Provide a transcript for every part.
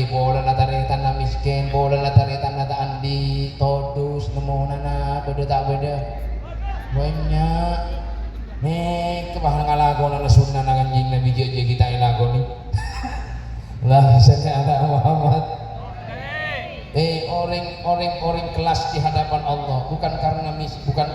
bola na taritan na miskin, bola na taritan na andi, todus, namuna na, beda tak beda. Banyak. Nih, kebahan ngalago na nasunna na kanjing Nabi Jaja kita ilago nih. Lah, saya ada Muhammad. Orang kelas di hadapan Allah bukan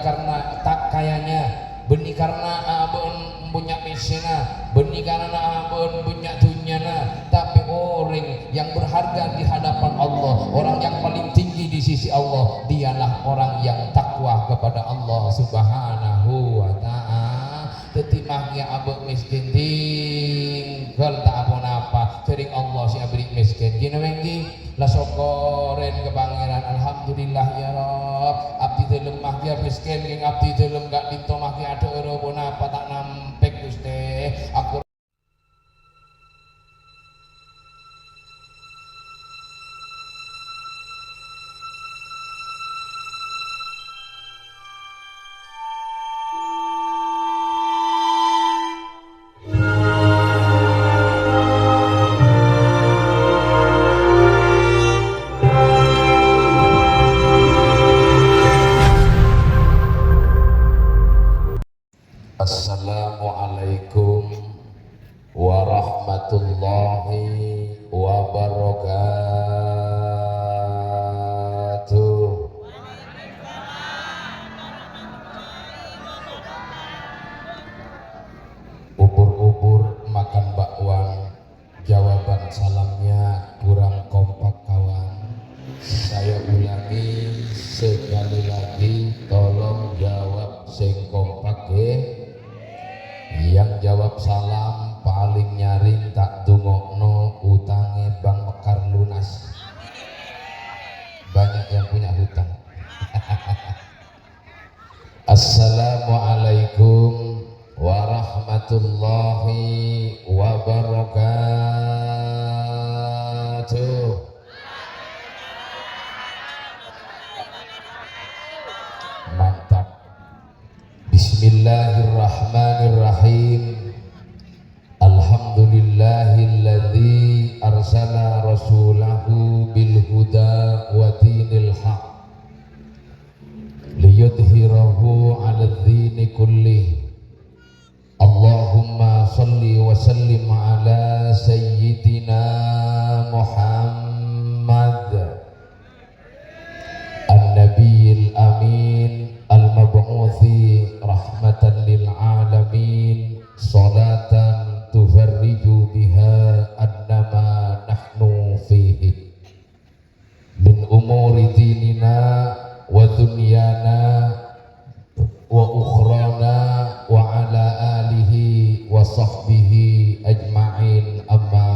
karena tak kayanya, benih karena abon punya mesena, benih karena abon punya dunyana, tapi orang yang berharga di hadapan Allah, orang yang paling tinggi di sisi Allah, dialah orang yang takwa kepada Allah Subhanahu wa ta'ala. Tetimah ya abon miskin tinggal tak apa sering Allah si abri miskin gini menggi lah syukurin ke pangeran alhamdulillah ya Rob abdi teu lemah dia miskin geng abdi teu lem gak ditomah ki ada euro apa tak nampek Gusti aku Assalamualaikum warahmatullahi wabarakatuh. Ubur-ubur makan bakwan, jawaban salamnya kurang kompak kawan. Saya ulangi sekali lagi, tolong jawab sing kompak Yang jawab salam paling nyaring tak dungokno utange Bang Mekar lunas. Banyak yang punya hutang. Assalamualaikum warahmatullahi wabarakatuh. Mantap. Bismillahirrahmanirrahim. Alhamdulillahilladzi arsala rasulahu bil huda wa dinil haq liyudhhirahu 'alad dini kullih. Allahumma shalli wa sallim ala sayyidina Muhammad an-nabiyil amin al-mab'uthi rahmatan lil alamin salatan tufarriju biha annama nahnu fihi min umuri dinina wa dunyana wa ukhrana wa ala alihi wa sahbihi ajma'in amma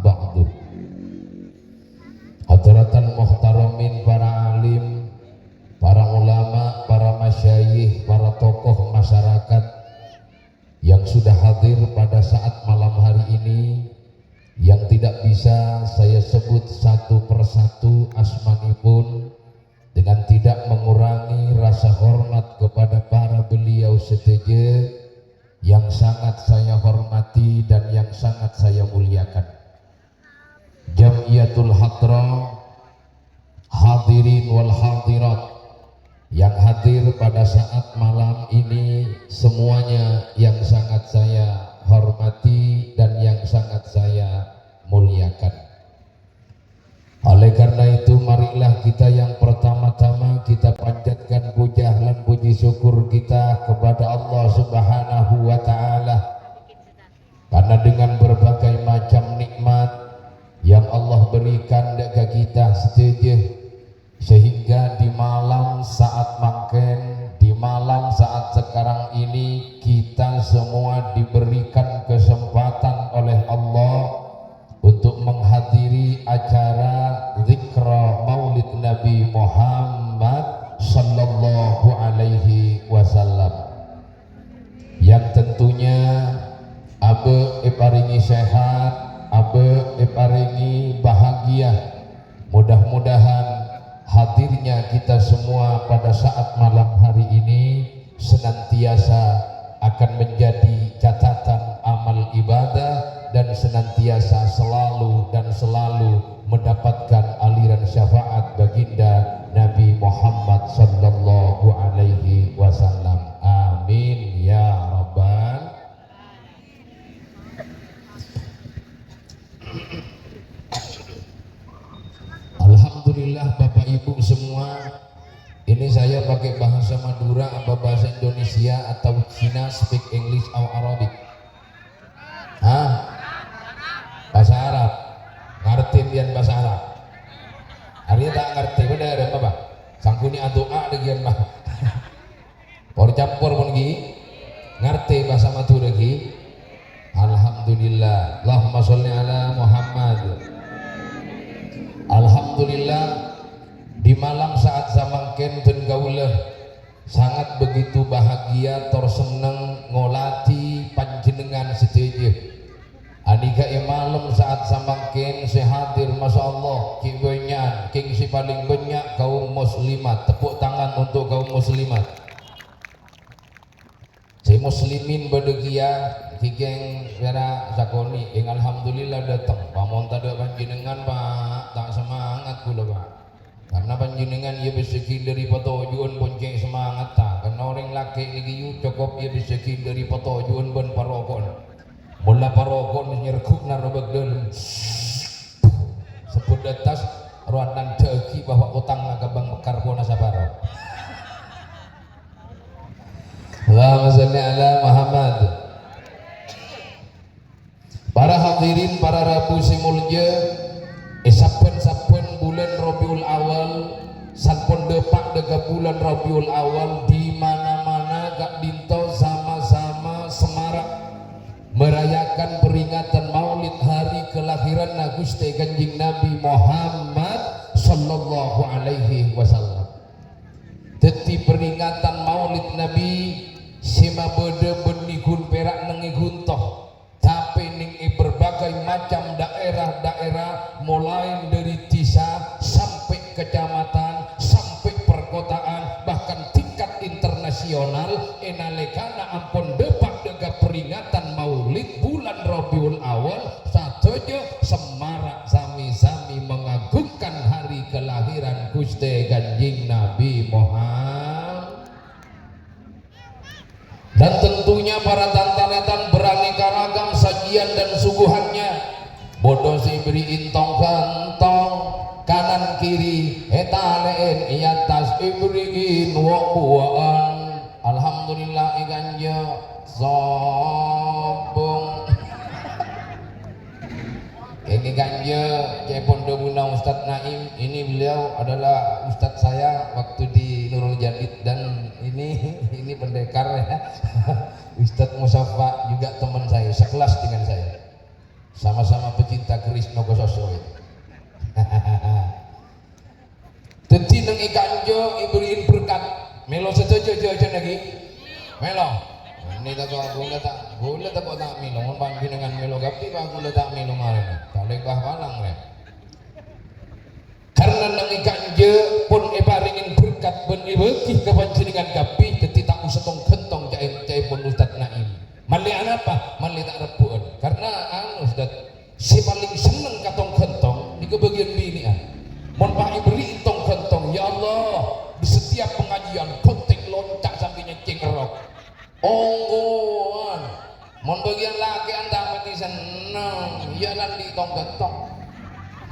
ba'du. Hadratan muhtaramin, para alim, para ulama, para masyayikh, para tokoh masyarakat yang sudah hadir pada saat malam hari ini, yang tidak bisa saya sebut satu persatu asmanipun dengan tidak mengurangi rasa hormat kepada para beliau setuju yang sangat saya hormati dan yang sangat saya muliakan. Jamiyatul Hadra, hadirin wal hadirat yang hadir pada saat malam ini, semuanya yang sangat saya hormati dan yang sangat saya muliakan. Oleh karena itu, marilah kita yang pertama-tama kita panjatkan puja dan puji syukur kita kepada Allah Subhanahu wa ta'ala, karena dengan berbagai macam nikmat yang Allah berikan dekat kita setuju, sehingga di malam saat makan, di malam saat sekarang ini, kita semua diberikan kesempatan oleh Allah untuk menghadiri acara zikra maulid Nabi Muhammad sallallahu alaihi wasallam, yang tentunya abe eparingi sehat, abe eparingi bahagia. Mudah-mudahan hadirnya kita semua pada saat malam hari ini senantiasa akan menjadi catatan amal ibadah dan senantiasa selalu dan dan selalu mendapatkan aliran syafaat baginda Nabi Muhammad sallallahu alaihi wasallam. Amin ya rabbal. Alhamdulillah Bapak Ibu semua, ini saya pakai bahasa Madura apa bahasa Indonesia atau Cina, speak English or Arabic? Hah? Bahasa Arab. Ngerti pian bahasa Arab? Hari tak ngerti bener apa? Sangkuni doa degian mah. Por campur pun gi. Ngerti bahasa Madura gi? Alhamdulillah. Allahumma sholli ala Muhammad. Alhamdulillah, di malam saat samangken ten gaulah sangat begitu bahagia terseneng ngolati panjenengan setuju. Anika malam saat samangken sehadir masya Allah kibanyan king si paling banyak kaum muslimat. Tepuk tangan untuk kaum muslimat. Si muslimin berdegia kikeng vera sakoni yang alhamdulillah datang. Pamun tada panjenengan Pak tak semangat kula Pak. Karena panjenengan ia beseki dari patojuan bonceng semangat tak. Karena orang laki niki yu cukup ia beseki dari patojuan bon parokon. Mula parokon nyerkuk narobak dalam. Sebut atas ruanan degi bahwa utang ngagabang mekar pona sabara. Allahumma sholli ala Muhammad. Para hadirin, para rabu simulja, saben bulan Rabiul Awal, sampun depak dega bulan Rabiul Awal, di mana-mana gak dinto sama-sama semarak merayakan peringatan Maulid hari kelahiran Gusti Kanjeng Nabi Muhammad sallallahu alaihi wasallam. Dadi peringatan Maulid Nabi sima bede benikun perak nengi guntoh. Tapi ning berbagai macam daerah-daerah mulai dari desa sampai kecamatan sampai perkotaan bahkan tingkat internasional enalekana ampun depak dega peringatan Maulid bulan Rabiul Awal sadojo semarak sami-sami mengagungkan hari kelahiran Gusti Kanjeng Nabi Muhammad. Dan tentunya para tantanetan beraneka ragam sajian dan suguhannya. Bodoh si beri intong kantong kanan kiri etaleen iatas iberiin buaan. Alhamdulillah iganja sobong. Ini ganja Cepon Debuna Ustadz Naim. Ini beliau adalah Ustadz saya waktu di Nurul Jadid dan ini pendekar ya. Ustadz Musafa juga teman saya, sekelas dengan saya. Sama-sama pecinta keris Nogososo itu. Teti nang ikanjo iberiin berkat. Melo setuju aja lagi. Melo. Ini tak aku tak boleh tak tak milo. Mun panjenengan milo gapi aku tak milo marane. Kalih bah walang re. Karena nang ikanje pun paringin berkat ben ibeki ke panjenengan gapi dadi tak usetong gentong jae pun Ustaz Naim. Mali apa? Mali tak rebuan. Karena Ustaz si paling seneng katong gentong di kebagian binian. Mun pak iberi tong gentong ya Allah di setiap pengajian kontek loncak sampai nyecing rok. Onggoan, mon bagian laki anda mati senang, ya nanti tong gentong.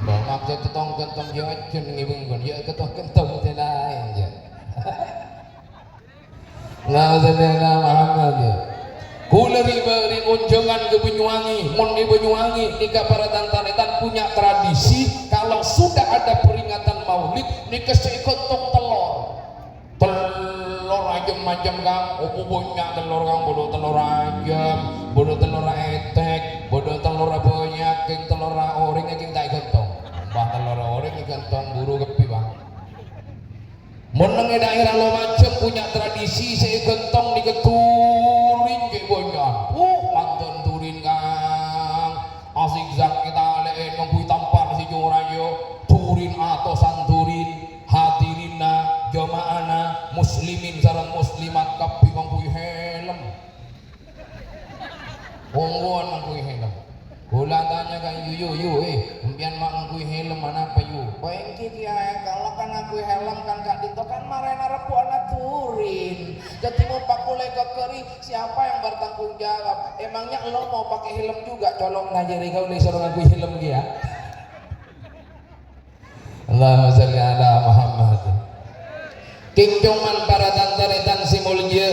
Bah maksud tong gentong jajan ngibung kon, ya ketong gentong lain ya. Alhamdulillah Muhammad ya. Kula ribari kunjungan ke Banyuwangi, mon di Banyuwangi nika para tantanetan punya tradisi kalau sudah ada peringatan Maulid nika seikotong telur ayam macam kang, opo banyak telur kang, bodoh telur ayam, bodoh telur etek, bodoh telur banyak, king telur oring, king tak gentong, bah telur oring gentong buru kepi bang. Meneng daerah lo macam punya tradisi saya gentong di keturin ke banyak, mantan turin kang, asik zak kita leen ngempui tampar si jorayo, turin atau santurin, hadirina. Jamaana muslimin sareng muslimat kapi mangkuy helm. Onggoan mangkuy helm. Kula tanya kan yuyu pian mak ngui helm mana payu pengki kia kalau kan ngui helm kan kak dito kan marena repuan aturin jadi mau pakule ke keri siapa yang bertanggung jawab emangnya lo mau pakai helm juga colong najari kau le suruh ngui helm kia Allahumma sholli ala Muhammad kingcoman para tantaretan simulnya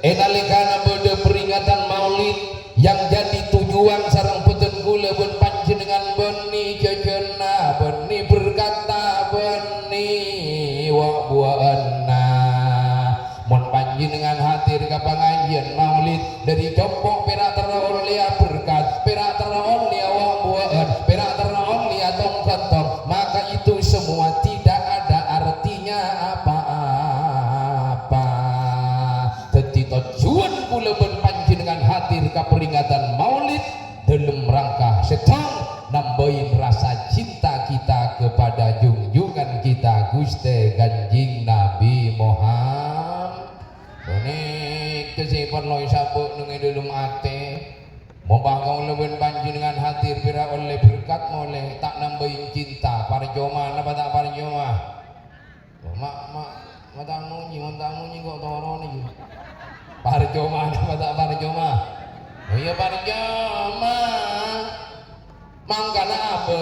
enalikana bode peringatan maulid yang jadi tujuan sarang peten gula ben panjenengan beni jajana beni berkata beni wa buana mon panjenengan hadir ke pengajian maulid dari jompok perak teraon lia berkat perak teraon lia wa buan perak teraon lia tong maka itu semua tidak ada artinya apa-apa tetapi tujuan kula ben panjenengan hadir ke peringatan maulid dalam rangka sedang nambahin rasa cinta kita kepada junjungan kita Gusti Kanjeng Nabi Muhammad. Ini kesipan loy sabuk nungi dalam ate membangkang leben panjenengan hadir pira oleh berkat oleh tak nambahin cinta parjoma napa tak parjoma mak tak munyi kok toro nih parjoma napa tak parjoma oh iya parjoma mangkana apa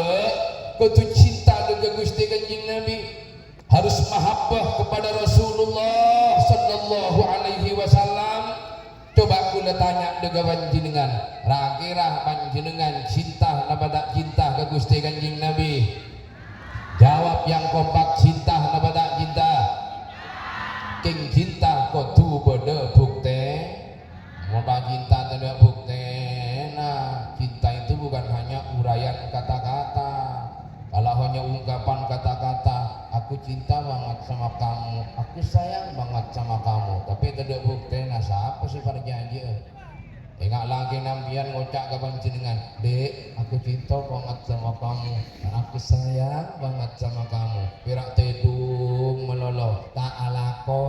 kudu cinta dengan Gusti Kanjeng Nabi harus mahabbah kepada Rasulullah sallallahu alaihi wasallam. Coba kula tanya dengan panjenengan, kira panjenengan cinta napa tak cinta ke Gusti Kanjeng Nabi? Jawab yang kompak, cinta napa tak cinta? King cinta kudu beda bukti. Mau cinta tidak bukti. Nah, cinta itu bukan hanya uraian kata-kata. Kalau hanya ungkapan kata-kata, aku cinta banget sama kamu, aku sayang banget sama kamu, tapi tidak bukti. Nah, siapa sih perjanji? Ingat lagi nampian ngocak ke panjenengan, dek, aku cinta banget sama kamu, aku sayang banget sama kamu. Pirak tedung melolo, tak alako,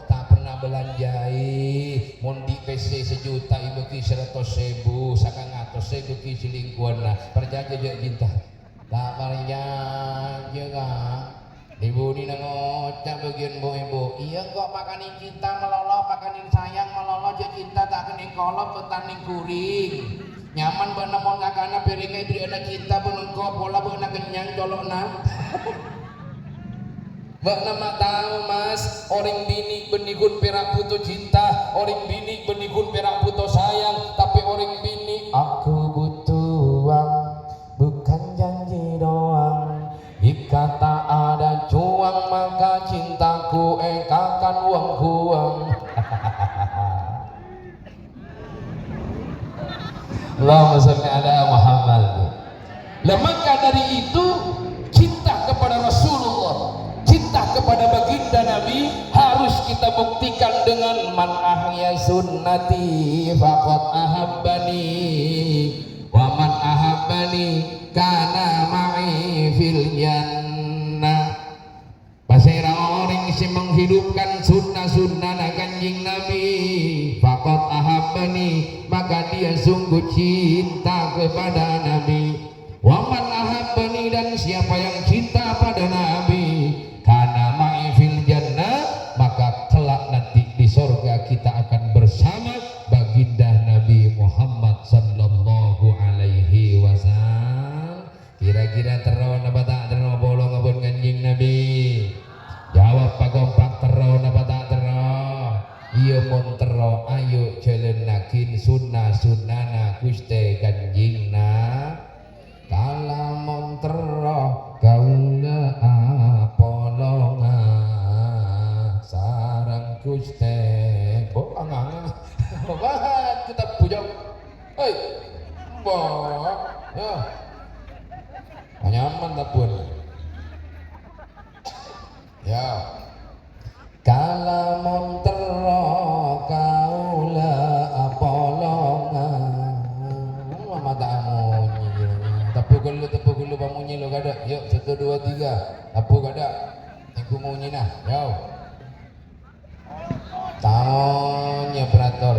tak pernah belanjai, mondi PC 1 juta ibu ki 100.000, sakang 100.000 ki selingkuhan lah, perjanji dia cinta. Tak perjanji kan? Ibu ni ngocak bagian ibu. Iya kok makanin cinta melolo, makanin sayang melolo, je cinta tak kena kolop betaning kuring. Nyaman bener mon ngakana piringnya diri ada cinta benengko pola bener kenyang colokna. Mbak nama tahu mas, orang bini benikun perak putu cinta, orang bini benikun perak putu sayang, tapi orang bini aku butuh uang, bukan janji doang. Jika tak ada cuang maka cintaku akan uang. Allahumma sholli ala Muhammad. Maka dari itu cinta kepada Rasulullah, cinta kepada baginda Nabi harus kita buktikan dengan man ahya sunnati faqad ahabbani wa man ahabbani kana ma'i fil jannah. Pasera orang yang menghidupkan sunnah-sunnah Kanjeng Nabi faqad ahabbani, maka dia sungguh cinta kepada Nabi. Wa man ahabbani, dan siapa yang cinta pada Nabi, kana ma'i fil jannah, maka kelak nanti di surga kita akan bersama baginda Nabi Muhammad sallallahu alaihi wasallam. Kira-kira terlawan apa tak terlawan bolong abon Kanjeng Nabi? Jawab pak kompak terlawan apa tak terlawan? Iya mon terlawan. Ayo jelenakin sunnah-sunnana Gusti Kanjeng Nabi. Kala mon terlawan kaula apolonga sarang Gusti boangang bahan kita bujang. Hei mbak ya nyaman tak pun ya kala montero kaula apolonga mama tak munyi tepuk dulu pamunyi lo kada yuk 1 2 3 tepuk kada aku munyi nah yo tamunya operator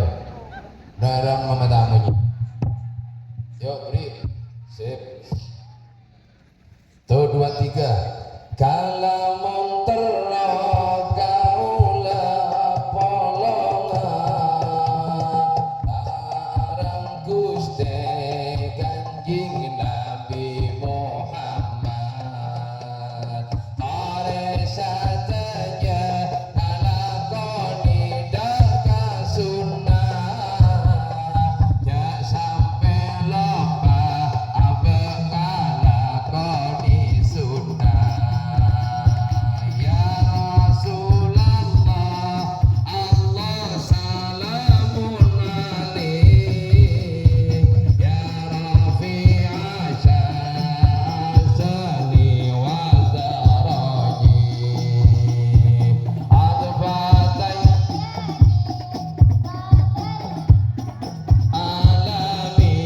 dalam mama tak munyi yuk beri sip Tuh 2 3. Kalamun terra kaula polongan barang Gusti Kanjeng Nabi Muhammad ore satenya nalakoni daka sunnah ja sampe loba abe kalakoni sunnah ya Rasulullah Allah salamun alaik ya Rafi'a syazali wa daraji adfatai alami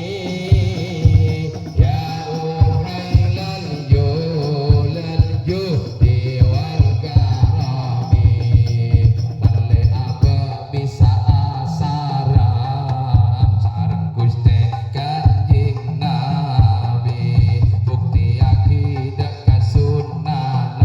ya uhailal julal juhdi wal karami lale apa bisa asaran sareng Gusti Kanjeng Nabi bukti akidah kasunnahan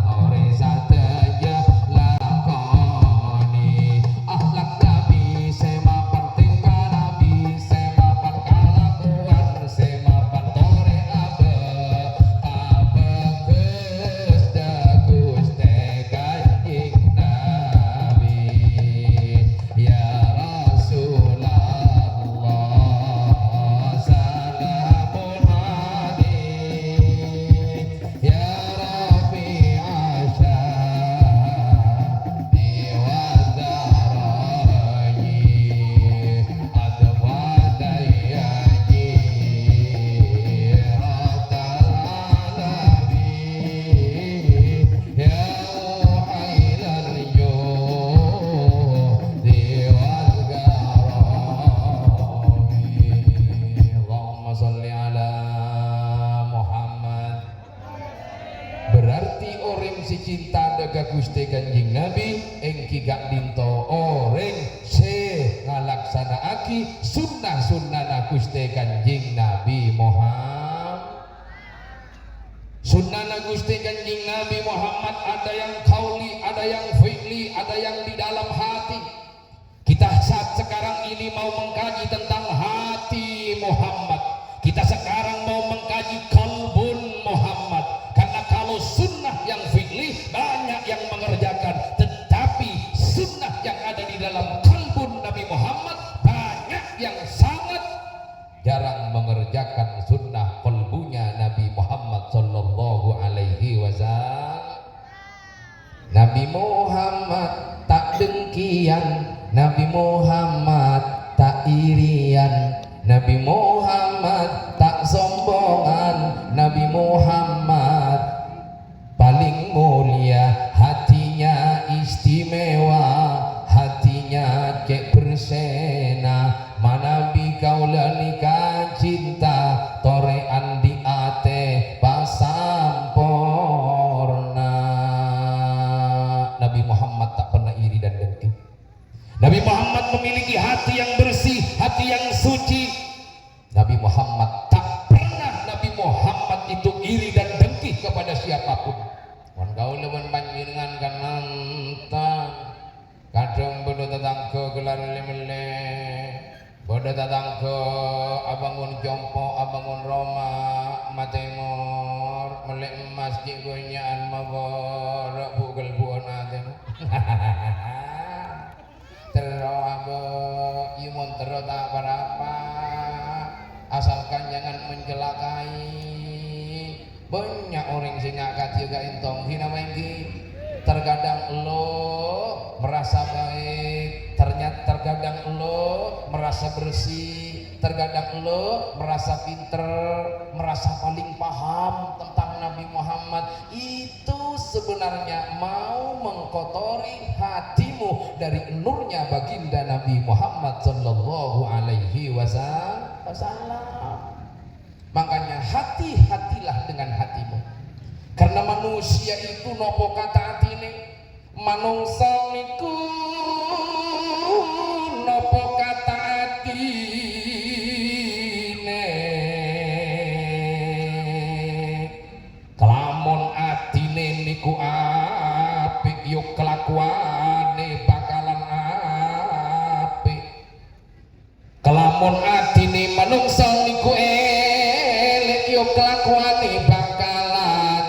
ore sateja lakoni akhlak Nabi semapan tingkah Nabi semapan kalakuan semapan tore abeges da Gusti Kanjeng Nabi ya Rasulullah salamun alaik ya Rafi'a syazali wa daraji adwadaya jiratal alami ya uhailal juhdi wal karami Allahumma sholli ala Muhammad. Berarti orang si cinta daga Gusti Kanjeng Nabi engki gak dinto orang se ngalaksanaaki sunnah-sunnah Gusti Kanjeng Nabi Muhammad. Sunnah Gusti Kanjeng Nabi Muhammad ada yang kauli, ada yang fi'li, ada yang di dalam hati. Kita saat sekarang ini mau mengkaji tentang hati Muhammad. Kita sekarang mau mengkaji kalbun Muhammad. Karena kalau sunnah yang fi'li banyak yang mengerjakan, tetapi sunnah yang ada di dalam kalbun Nabi Muhammad banyak yang sangat jarang mengerjakan sunnah kalbunya Nabi Muhammad sallallahu alaihi wasallam. Nabi Muhammad tak dengkian, Nabi Muhammad tak irian, Nabi Muhammad tak sombongan, Nabi Muhammad paling mulia, hatinya istimewa, hatinya cek bersena, manabi kaulani cinta torean di ate pasamporna. Nabi Muhammad tak pernah iri dan dengki. Nabi Muhammad memiliki hati yang bersih, hati yang suci. Nabi Muhammad tak pernah Nabi Muhammad itu iri dan dengki kepada siapapun. Wan kaula mun panjenengan kan nonton kadang bodo tetangga gelar lemele, bodo tetangga abangun jompo, abangun Roma, matemor, melek masjid gonyaan mabarak bugel buanaten. Tero abo imun tero tak berapa, asalkan jangan mencelakai. Banyak orang sing ngangkat juga entong hina mengki. Terkadang lo merasa baik, ternyata terkadang lo merasa bersih, terkadang lo merasa pinter, merasa paling paham tentang Nabi Muhammad. Itu sebenarnya mau mengkotori hatimu dari nurnya baginda Nabi Muhammad sallallahu alaihi wasallam. Makanya hati-hatilah dengan hatimu. Karena manusia itu nopo kata atine, manungsa niku nopo kata atine. bakalan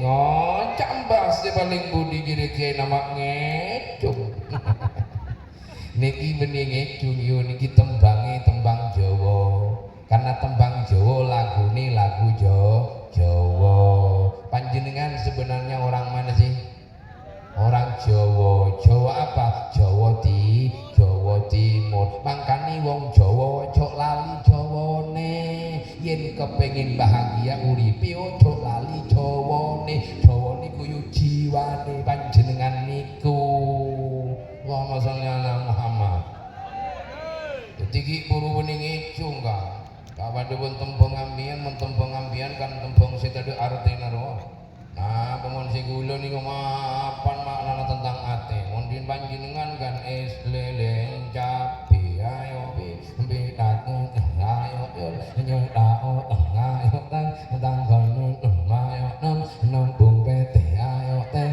ngocambas di paling budi kira-kira nama ngecung. Niki bening ngecung yo niki tembange tembang Jawa. Karena tembang Jawa lagune lagu Jawa. Panjenengan sebenarnya orang mana sih? Orang Jawa. Jawa apa? Jawa Timur. Mangkani wong Jawa ojo lali Jawane. Yen kepengin bahagia uripe ojo lali Jawane. Jawa niku yo jiwane panjenengan niku. Allahumma sholli ala Muhammad. Dadi buru bening icung Kang. Kapan pun tembung ambian kan tembung setade artine ro. Nah, pemon si kula niku mapan maknane tentang ate. Mun panjenengan kan es lele cabe ayo bi dateng ayo nyedao ayo tang kono ayo nambung pete ayo te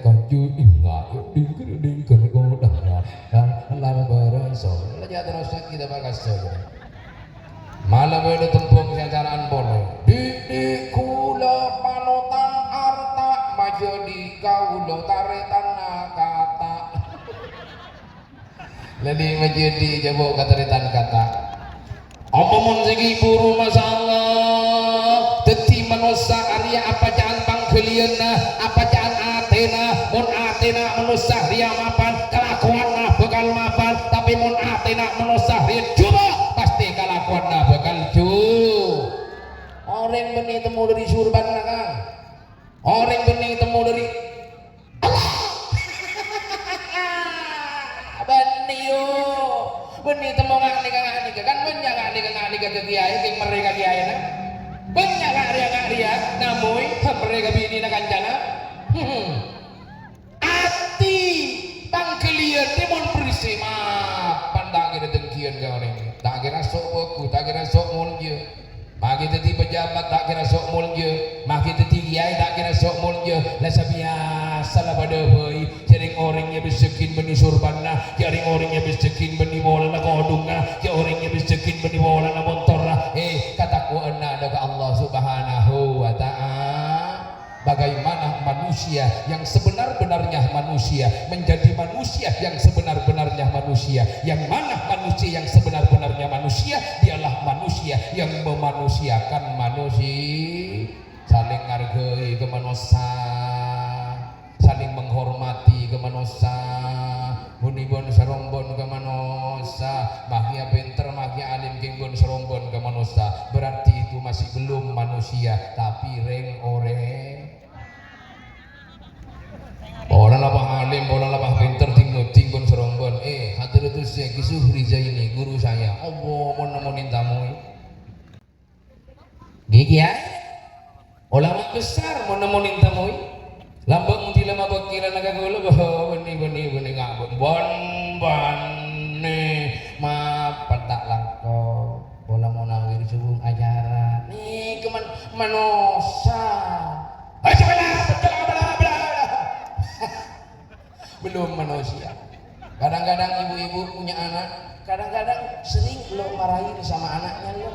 koju ayo ding kono dan lar bereso. Lha terus kita bagas saja. Malah beda tembung secaraan boleh. Di kula panutan arta maju di kaulo taretan kata. Jadi maju di jabok kataretan kata. Apa mun segi buru masalah. Dadi manusia Arya apa jangan pangkeliana, apa jangan atena, mun atena manusia Arya mapan, kelakuanna bakal mapan, tapi mun atena manusia Arya coba pasti kelakuanna bakal ju. Orang benih temu dari surban Kang. Orang benih temu dari Allah. Benih yo. Benih temu ngani kan banyak ngani ke kiai sing mereka kiai na. Banyak karya namun mereka bini na kancana. Ati pangkelian timon bersama pandang kita dengkian ke orang. Tak kira sok aku, tak kira sok mulja. Maki tadi pejabat tak kira sok mulja. Maki tadi kiai tak kira sok mulja. Lasa biasa lah pada boy. Jaring orangnya besekin beni surbanna, jaring orangnya besekin beni bola na kodungna, jaring orangnya besekin beni bola na montorna. Kataku ena daga Allah Subhanahu wa ta'ala. Bagaimana manusia yang sebenar-benarnya manusia menjadi manusia yang sebenar-benarnya manusia. Yang mana manusia yang sebenar-benarnya manusia? Dialah manusia yang memanusiakan manusia. Saling menghargai kemanusiaan, saling menghormati kemanusiaan. Bunibon serombon kemanusiaan, makia pinter, makia alim kingbon serombon kemanusiaan. Berarti itu masih belum manusia, tapi reng oreng. Orang lapah alim, orang lapah pinter, tinggon serombon. Hadratus Syekh Zuhri Zaini, guru saya. Allah mau nemenin tamu. Gigi ya? Ulama besar mau nemenin tamu. Lambang di lama bakira naga gula bahwa benih ngabun bon maaf tak langko bola mau nawir subuh acara nih keman manosa belum manusia. Kadang-kadang ibu-ibu punya anak, kadang-kadang sering lo marahin sama anaknya lo,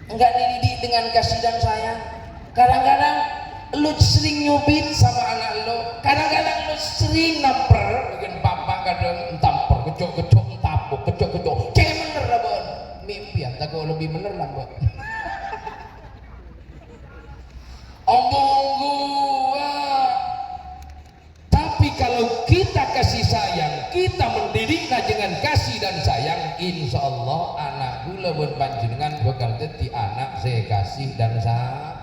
enggak dididik dengan kasih dan sayang. Kadang-kadang lu sering nyubit sama anak lu, kadang-kadang lu sering namper bikin papa kadang tampar kecok-kecok tapuk kecok-kecok cek bener lah bon mimpi ya tak lebih bener lah bon omong gua. Tapi kalau kita kasih sayang, kita mendidiknya dengan kasih dan sayang, insya Allah anak gula bon panjenengan bakal jadi anak saya kasih dan sayang.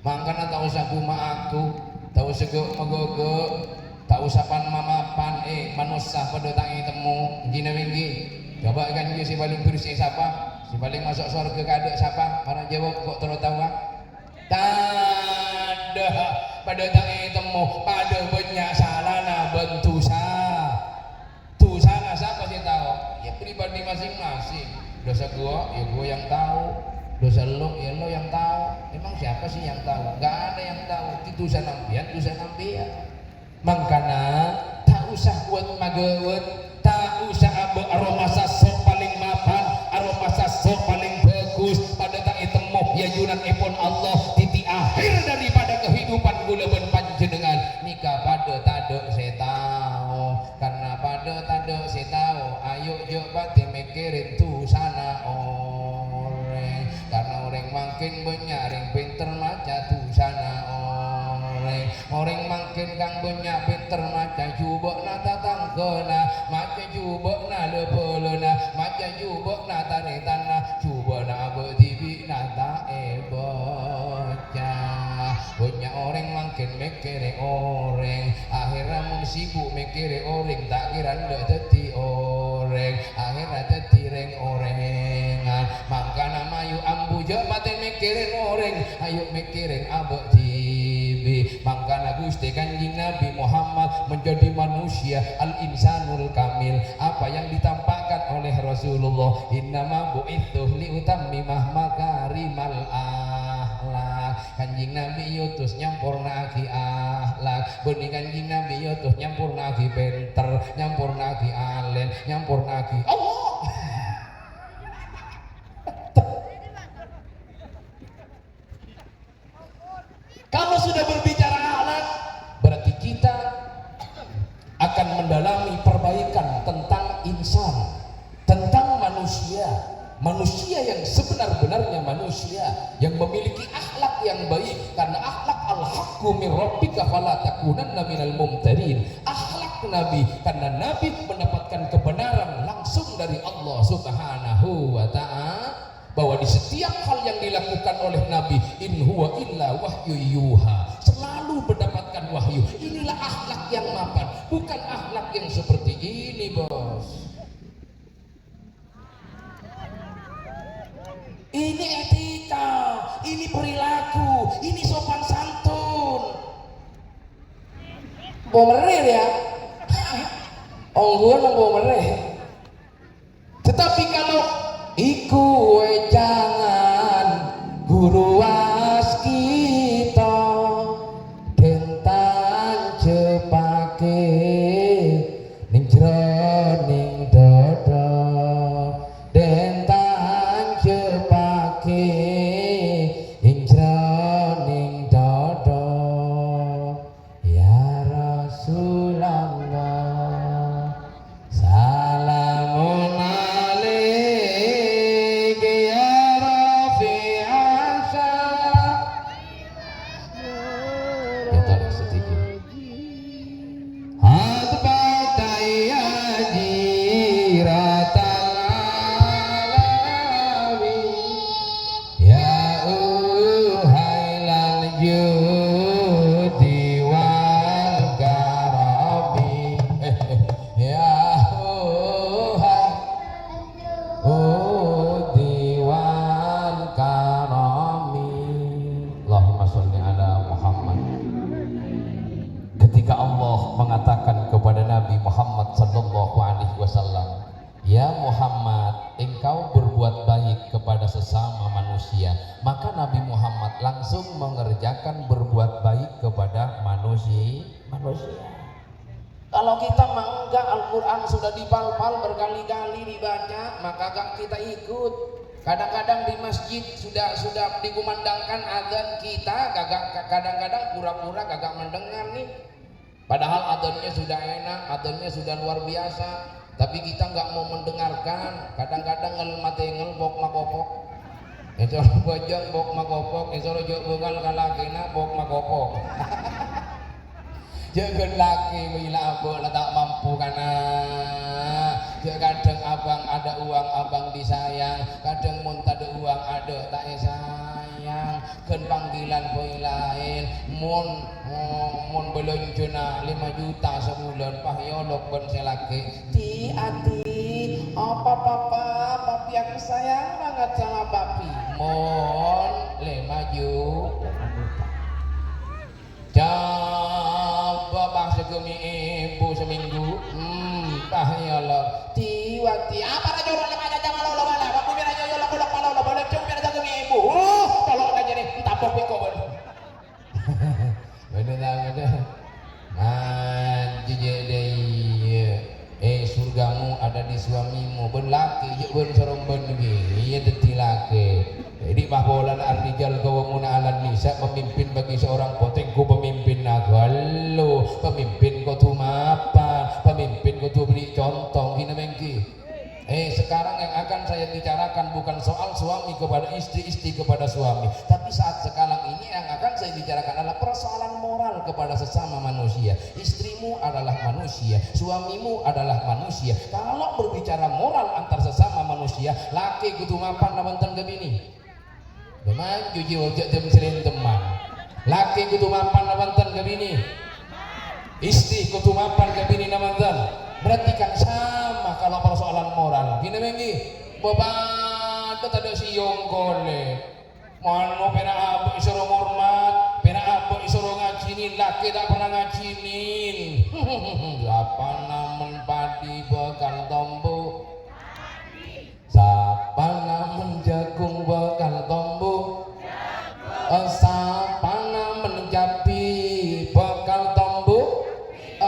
Makanya tak usah buma aku, tak usah megogo, tak usah pan mamapan, manusia pada tak temu, gini minggi. Coba kan dia si paling bersih siapa? Si paling masuk surga kadek siapa? Orang jawab kok terus tahu? Tanda pada tak temu, pada banyak salahna bentusa. Tusana siapa sih tahu? Ya pribadi masing-masing. Dosa gua, ya gua yang tahu. Dosa lo, ya lo yang tahu. Emang siapa sih yang tahu? Gak ada yang tahu. Itu dosa nampian. Makanya tak usah buat magawet, tak usah abe aroma sasok paling maaf makin benyaring pinter maca tusana orang makin kang banyak pinter maca jubokna tatangkena maca jubokna lepelena maca jubokna taretana jubokna bedibina tae bocah banyak orang makin mikire orang akhirnya mung sibuk mikire orang tak kira ndak dadi orang akhirnya dadi reng orengan mangkana mayu ambu je mate mikirin orang ayo mikirin abek tibi mangkana Gusti Kanjeng Nabi Muhammad menjadi manusia al-insanul kamil apa yang ditampakkan oleh Rasulullah innama bu'ithu liutammimah makarimal akhlak Kanjeng Nabi yutus nyampurnake akhlak bening Kanjeng Nabi yutus nyampurnake pinter nyampurnake alen nyampurnake Allah kalau sudah berbicara akhlak berarti kita akan mendalami perbaikan tentang insan tentang manusia yang sebenar-benarnya manusia yang memiliki akhlak yang baik karena akhlak al-haqqu min rabbika fala takunanna minal mumtarin akhlak Nabi karena Nabi mendapatkan kebenaran langsung dari Allah Subhanahu wa ta'ala bahwa di setiap hal yang dilakukan oleh Nabi in huwa illa wahyu yuha selalu mendapatkan wahyu inilah akhlak yang mapan bukan akhlak yang seperti ini bos ini etika ini perilaku ini sopan santun bomerer ya ongguan bomerer tetapi kalau iku jangan guru waskita tentang cepake ning jroning dada tentang cepake ing jroning dada ya Rasulullah salamun mengatakan kepada Nabi Muhammad sallallahu alaihi wasallam, "Ya Muhammad, engkau berbuat baik kepada sesama manusia." Maka Nabi Muhammad langsung mengerjakan berbuat baik kepada manusia. Kalau kita enggak, Al-Qur'an sudah dipal-pal berkali-kali dibaca, maka kan kita ikut. Kadang-kadang di masjid sudah dikumandangkan azan kita, kadang-kadang pura-pura kagak mendengar nih. Padahal adanya sudah enak, adanya sudah luar biasa, tapi kita nggak mau mendengarkan. Kadang-kadang ngel bok makopok, esok bojong bok makopok, esok jok bungal kalakina bok makopok. Jangan laki bila abang tak mampu karena kadang abang ada uang abang disayang, kadang mun tak ada uang ada tak sayang. Ken panggilan boy lain, mun belanja 5 juta sebulan, pahyolok ben selaki. Hati-hati, apa papa, papi aku sayang banget sama papi. Mun 5 juta. Coba bang segemi ibu seminggu, pahyolok. Tiwati, apa raja orang 5 jam malu mana? Papi biar aja yolok bolak malu bolak cuma biar segemi ibu. Tolong aja nih, tapok piko bon. Bener bener. Surgamu ada di suamimu. Ben laki, je ben sorong ben lagi. Iya deti laki. Jadi bahbolan ar-rijal qawwamuna 'alan nisa, pemimpin bagi seorang potengku pemimpin nagalo, pemimpin kau tu mapan, pemimpin kau tu beri contoh. Hina mengki. Sekarang yang akan saya bicara bicarakan bukan soal suami kepada istri, istri kepada suami, tapi saat sekarang ini yang akan saya bicarakan adalah persoalan moral kepada sesama manusia. Istrimu adalah manusia, suamimu adalah manusia. Kalau berbicara moral antar sesama manusia, laki kudu mapan lawan ke bini. Teman cuci wajah teman. Laki kudu mapan lawan ke bini. Istri kudu mapan ke bini namantan. Berarti kan sama kalau persoalan moral. Gini mengi, beban itu ada siung gole. Mano pera apa isuruh hormat, pera apa isuruh ngajinin, laki tak pernah ngajinin. Apa namen padi bekal tombo? Siapa namen jagung bekal tombo? Siapa namen japi bekal tombo?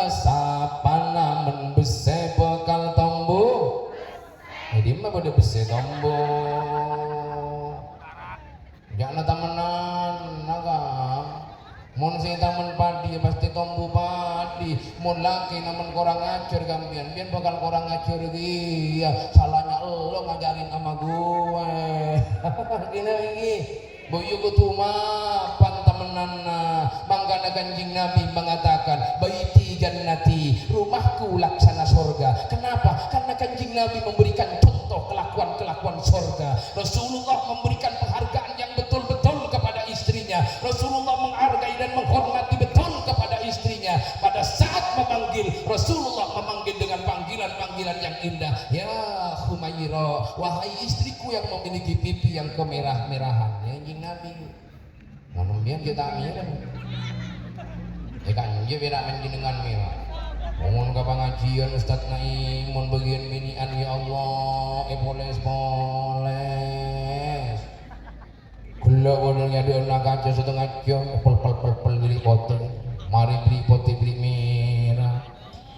Siapa namen bese bekal tombo? Jadi mah pada bese tombo. Jangan temenan, nakam. Mun sing tamen padi pasti tombo padi. Mun laki namen kurang ajar gambian, biar bakal kurang ajar dia. Salahnya lo ngajarin sama gue. Gini lagi. Boyo kudu mapan temenana. Mangkana Kanjeng Nabi mengatakan, baiti jannati, rumahku laksana surga. Kenapa? Karena Kanjeng Nabi memberikan contoh kelakuan-kelakuan surga. Rasulullah memberikan penghargaan yang betul-betul kepada istrinya. Rasulullah menghargai dan menghormati betul kepada istrinya. Pada saat memanggil, Rasulullah memanggil dengan panggilan-panggilan yang indah. Ya Humaira, wahai istriku yang memiliki pipi yang kemerah-merahan. Kanjeng Nabi manusia kita mirip kanji beda menjenengan merah mohon ke pengajian Ustaz Naimun bagian binian ya Allah poles gula bodolnya di anak aja setengah jam pel beli pote mari beli pote beli merah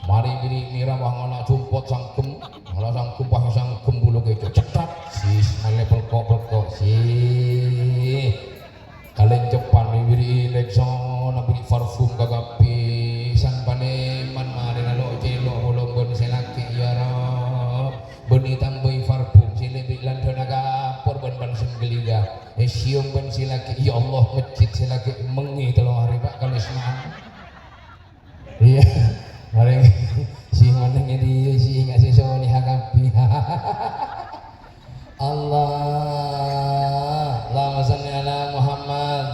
mari beli merah wahana jumpot sangkem malah sangkem pakai sangkem bulu keco cetak sis malah pelkok sih kalian Jepang beri Lexon beri parfum kagapi san paneman mari nalo celo bolonggon selaki ya Rob beni tambahi parfum sile bilan donaga porban balsem geliga siung ben silaki ya Allah masjid silaki mengi telung hari Pak kalau semaan iya mari si maneng dia si nggak si soni hagapi Allahumma shalli ala Muhammad.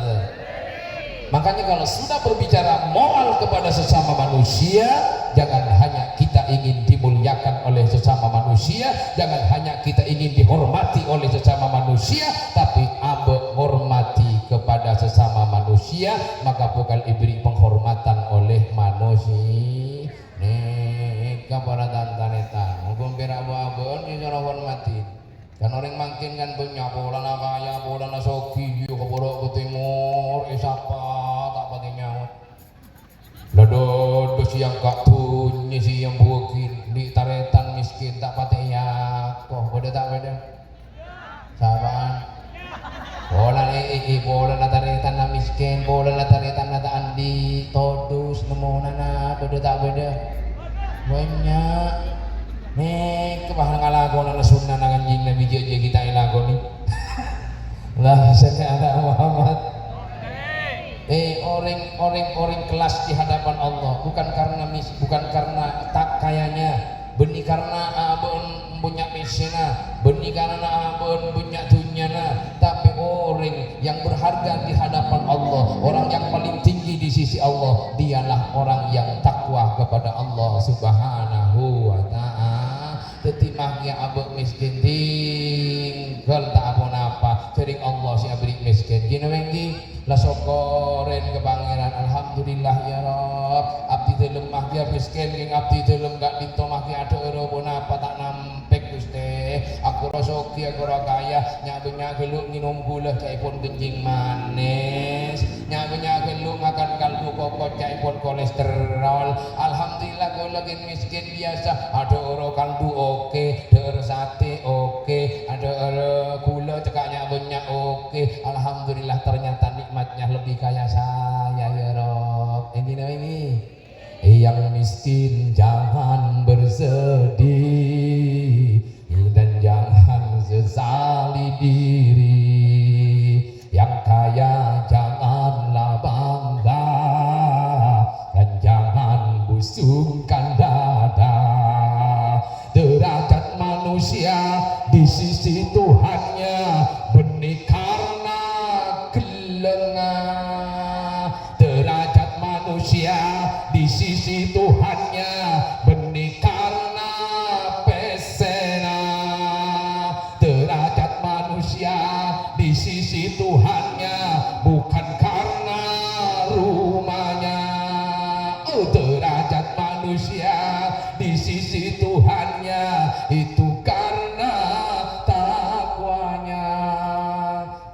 Makanya kalau sudah berbicara moral kepada sesama manusia, jangan hanya kita ingin dimuliakan oleh sesama manusia, jangan hanya kita ingin dihormati oleh sesama manusia, tapi abe hormati kepada sesama manusia, maka bukan diberi penghormatan oleh manusia. Nih kepada tantaneta, mungkin berak abon ini cara hormati. Kan orang makin kan banyak bola na kaya, bola na soki, yo keborok ke timur, siapa tak pakai nyawa. Ladon besi yang kak tunyi si yang bukin di taretan miskin tak pakai yakoh, beda tak beda. Sahabat. Bola bola na taretan na miskin, bola na taretan na andi, todus nemu nana, beda tak beda. Banyak. Nih kebahan ngalagon na sunnah na Kanjeng Nabi jadi kita ilagoni. Lah saya Muhammad. Orang kelas di hadapan Allah bukan karena tak kayanya, benih karena punya mesena, benih karena punya dunyana, tapi orang yang berharga di hadapan Allah, orang yang paling tinggi di sisi Allah, dialah orang yang takwa kepada Allah Subhanahu wa Ta'ala. Tetimahnya abek miskin tinggal tak apa-apa sering Allah si abrik miskin gini wengi lah sokoren ke pangeran alhamdulillah ya Rob abdi dalam mahkia miskin yang abdi dalam gak ditomah kia ada erobon apa tak nampek guste aku rosoki aku kaya nyabe geluk minum gula caipun kencing manis nyabe geluk makan kaldu kokot caipun kolesterol alhamdulillah kalau lagi miskin biasa ada ero kaldu oke, ada sate oke, ada gula cekaknya banyak oke. Alhamdulillah ternyata nikmatnya lebih kaya saya ya Rob. Ini yang miskin jangan bersedih dan jangan sesal. Tuhannya, benih karena gelengah. Derajat manusia di sisi Tuhannya, benih karena pesena. Derajat manusia di sisi Tuhannya, bukan karena rumahnya. Derajat manusia di sisi Tuhannya, itu karena takwanya.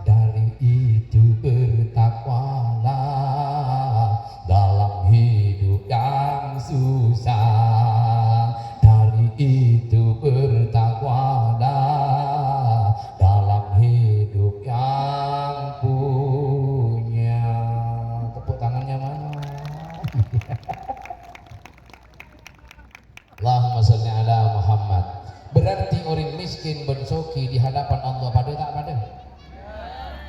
Dari itu bertakwalah dalam hidup yang susah. Dari itu bertakwalah dalam hidup yang punya. Tepuk tangannya mana? Allahumma sholli ala Muhammad. Berarti orang miskin bensoki di hadapan Allah pada tak pada?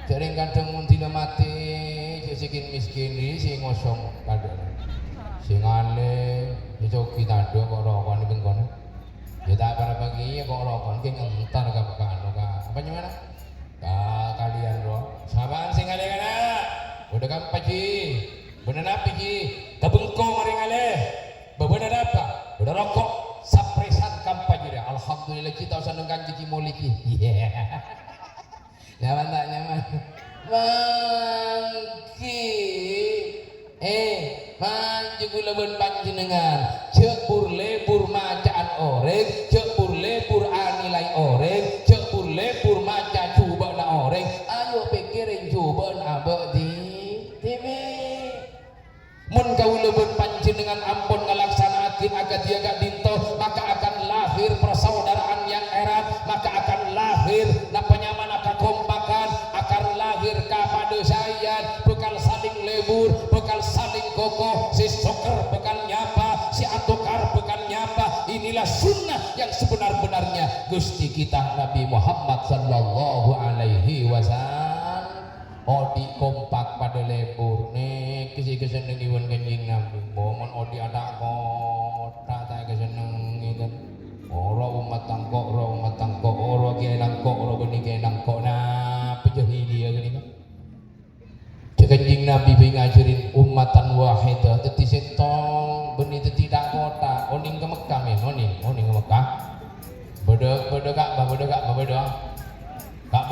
Sering kadang muntina mati, sikin miskin ini si ngosong pada. Si ngale, si coki tado kok rokok ni bengkon. Ya tak para pagi ya kok rokok ki entar ka anu ka. Apa gimana? Kalian roh. Saban sing ngale kana. Udah kan paji. Bener apa ji? Kabengkong mari ngale. Bebener apa? Udah rokok sapresan kampanye. Alhamdulillah kita usah nengkan cici moliki. Nyaman tak nyaman? Mangki manju gula ben panjenengan cek lebur macaan oreng, cek lebur anilai oreng, cek lebur maca coba na oreng. Ayo pikirin coba abek di TV. Mun kawula ben panjenengan ampun ngalaksanakeun agad dia gak dinto, maka akan lahir persaudaraan yang erat, maka akan lahir napanya mana kekompakan, akan lahir kapadosayan, bekal saling lebur, bekal saling kokoh, si soker bekal nyapa, si atokar bekal nyapa. Inilah sunnah yang sebenar-benarnya Gusti kita Nabi Muhammad sallallahu alaihi wasallam. Odi kompak pada lebur nih kisi keseneng iwan kenjing Nabi momon odi ada kota tak keseneng itu oro umat tangkok oro kenang kok oro benih kenang kok nah pejohi dia gini kan kenjing Nabi ngajarin umatan wahidah teti setong benih teti tak kota oning ke Mekah men oning ke Mekah bodoh kak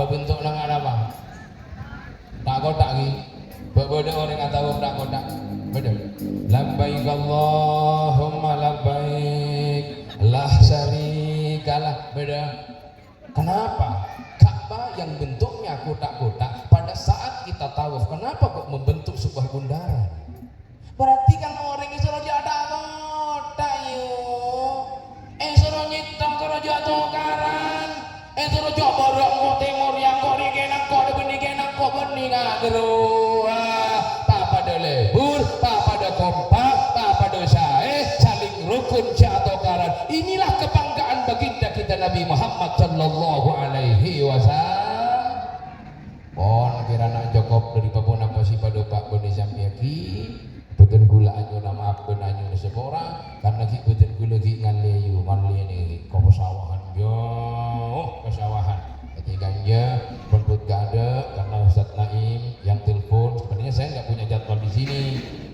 bentuk nang apa tak kotak lagi, berbeda orang atau tak kotak, beda. Labbaik Allahumma labbaik, la syarikalah, beda. Kenapa? Ka'bah yang bentuknya kotak-kotak pada saat kita tawaf, kenapa kok membentuk sebuah bundaran? Berarti kan orang yang suruh ada kotak yuk, suruh nyitong ke raja tokaran, suruh coba orang timur yang kau dikenang kau dikenang kau bening tak pada lebur, tak pada kompak, tak pada sae, saling rukun atau karan. Inilah kebanggaan baginda kita Nabi Muhammad sallallahu alaihi wasallam. Pon kira nak Jakob dari papun apa si pada Pak Bani Samyaki betul gula anyo nama apa anyo sepora karena ki betul gula ki ngaleyu ini kau pesawahan yo pesawahan ketiganya penput gak ada karena Ustadz Naim yang telepon. Sebenarnya saya nggak punya jadwal di sini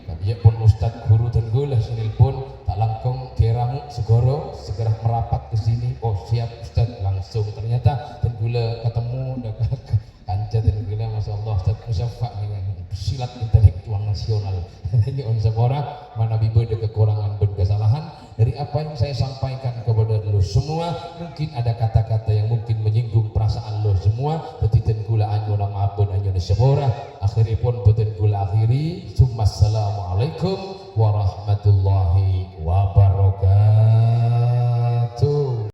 tapi ya pun Ustadz guru dan gula sini pun tak langkung kiramu segera merapat ke sini. Oh siap Ustadz langsung ternyata dan gula ketemu dekat kanca dan gula masya Allah Ustadz Musyafa silat intelektual nasional ini on seorang mana bibo ada kekurangan dan kesalahan dari apa yang saya sampaikan kepada lo semua. Mungkin ada kata-kata yang mungkin menyinggung perasaan lo semua petitan gula anyo nama abun anyo nesebora akhiri pun petitan gula akhiri. Assalamualaikum warahmatullahi wabarakatuh.